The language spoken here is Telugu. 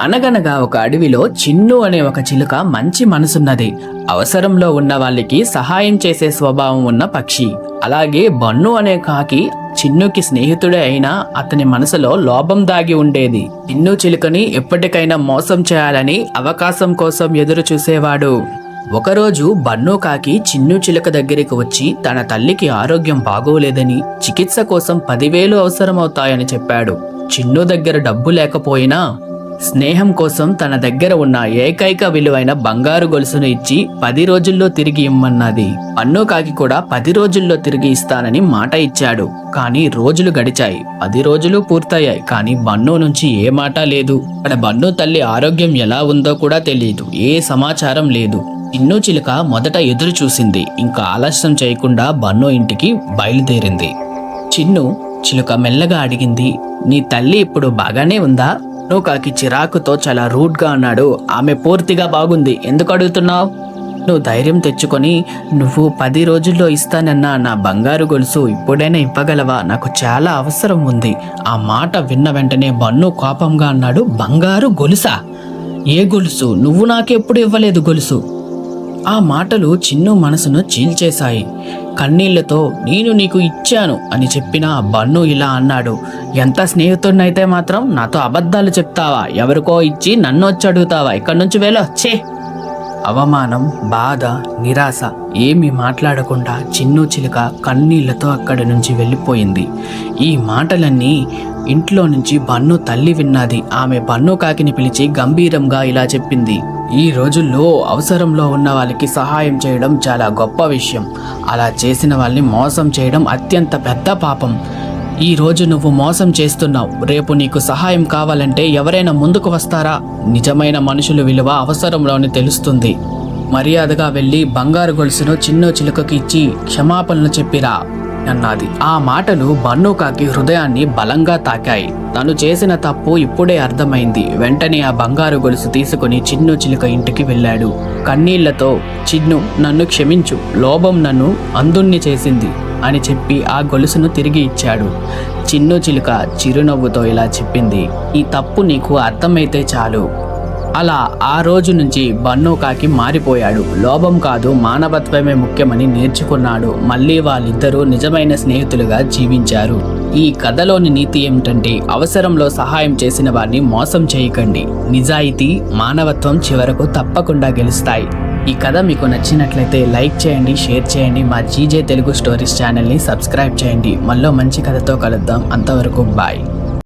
అనగనగా ఒక అడవిలో చిన్ను అనే ఒక చిలుక మంచి మనసున్నది. అవసరంలో ఉన్న వాళ్ళకి సహాయం చేసే స్వభావం ఉన్న పక్షి. అలాగే బన్ను అనే కాకి చిన్నుకి స్నేహితుడే అయినా అతని మనసులో లోభం దాగి ఉండేది. చిన్ను చిలుకని ఎప్పటికైనా మోసం చేయాలని అవకాశం కోసం ఎదురు చూసేవాడు. ఒకరోజు బన్ను కాకి చిన్ను చిలుక దగ్గరికి వచ్చి తన తల్లికి ఆరోగ్యం బాగోలేదని చికిత్స కోసం 10,000 అవసరమవుతాయని చెప్పాడు. చిన్ను దగ్గర డబ్బు లేకపోయినా స్నేహం కోసం తన దగ్గర ఉన్న ఏకైక విలువైన బంగారు గొలుసును ఇచ్చి 10 రోజుల్లో తిరిగి ఇమ్మన్నది. బన్ను కాకి కూడా 10 రోజుల్లో తిరిగి ఇస్తానని మాట ఇచ్చాడు. కానీ రోజులు గడిచాయి. 10 రోజులు పూర్తయ్యాయి. కానీ బన్ను నుంచి ఏ మాట లేదు. అక్కడ బన్ను తల్లి ఆరోగ్యం ఎలా ఉందో కూడా తెలియదు. ఏ సమాచారం లేదు. చిన్ను చిలుక మొదట ఎదురు చూసింది. ఇంకా ఆలస్యం చేయకుండా బన్ను ఇంటికి బయలుదేరింది. చిన్ను చిలుక మెల్లగా అడిగింది, నీ తల్లి ఇప్పుడు బాగానే ఉందా? బన్ను కాకి చిరాకుతో చాలా రూడ్గా అన్నాడు. ఆమె పూర్తిగా బాగుంది. ఎందుకు అడుగుతున్నావు? నువ్వు ధైర్యం తెచ్చుకొని నువ్వు 10 రోజుల్లో ఇస్తానన్నా నా బంగారు గొలుసు ఇప్పుడైనా ఇవ్వగలవా? నాకు చాలా అవసరం ఉంది. ఆ మాట విన్న వెంటనే బన్ను కోపంగా అన్నాడు, బంగారు గొలుసా? ఏ గొలుసు? నువ్వు నాకెప్పుడు ఇవ్వలేదు గొలుసు. ఆ మాటలు చిన్ను మనసును చీల్చేశాయి. కన్నీళ్లతో నేను నీకు ఇచ్చాను అని చెప్పిన బన్ను ఇలా అన్నాడు, ఎంత స్నేహితుడినైతే మాత్రం నాతో అబద్ధాలు చెప్తావా? ఎవరికో ఇచ్చి నన్ను వచ్చి అడుగుతావా? ఇక్కడి నుంచి వెళ్ళు. ఛే! అవమానం, బాధ, నిరాశ ఏమీ మాట్లాడకుండా చిన్ను చిలుక కన్నీళ్లతో అక్కడి నుంచి వెళ్ళిపోయింది. ఈ మాటలన్నీ ఇంట్లో నుంచి బన్ను తల్లి విన్నది. ఆమె బన్ను కాకిని పిలిచి గంభీరంగా ఇలా చెప్పింది, ఈ రోజుల్లో అవసరంలో ఉన్న వాళ్ళకి సహాయం చేయడం చాలా గొప్ప విషయం. అలా చేసిన వాళ్ళని మోసం చేయడం అత్యంత పెద్ద పాపం. ఈ రోజు నువ్వు మోసం చేస్తున్నావు. రేపు నీకు సహాయం కావాలంటే ఎవరైనా ముందుకు వస్తారా? నిజమైన మనుషుల విలువ అవసరంలోనే తెలుస్తుంది. మర్యాదగా వెళ్ళి బంగారు గొలుసును చిన్ను చిలుకకి ఇచ్చి క్షమాపణలు చెప్పిరా అన్నది. ఆ మాటలు బన్ను కాకి హృదయాన్ని బలంగా తాకాయి. తను చేసిన తప్పు ఇప్పుడే అర్థమైంది. వెంటనే ఆ బంగారు గొలుసు తీసుకుని చిన్ను చిలుక ఇంటికి వెళ్ళాడు. కన్నీళ్లతో, చిన్ను నన్ను క్షమించు, లోభం నన్ను అంధుణ్ణి చేసింది అని చెప్పి ఆ గొలుసును తిరిగి ఇచ్చాడు. చిన్ను చిలుక చిరునవ్వుతో ఇలా చెప్పింది, ఈ తప్పు నీకు అర్థమైతే చాలు. అలా ఆ రోజు నుంచి బన్ను కాకి మారిపోయాడు. లోభం కాదు, మానవత్వమే ముఖ్యమని నేర్చుకున్నాడు. మళ్ళీ వాళ్ళిద్దరూ నిజమైన స్నేహితులుగా జీవించారు. ఈ కథలోని నీతి ఏమిటంటే అవసరంలో సహాయం చేసిన వారిని మోసం చేయకండి. నిజాయితీ, మానవత్వం చివరకు తప్పకుండా గెలుస్తాయి. ఈ కథ మీకు నచ్చినట్లయితే లైక్ చేయండి, షేర్ చేయండి. మా జీజే తెలుగు స్టోరీస్ ఛానల్ని సబ్స్క్రైబ్ చేయండి. మళ్ళీ మంచి కథతో కలుద్దాం. అంతవరకు బాయ్.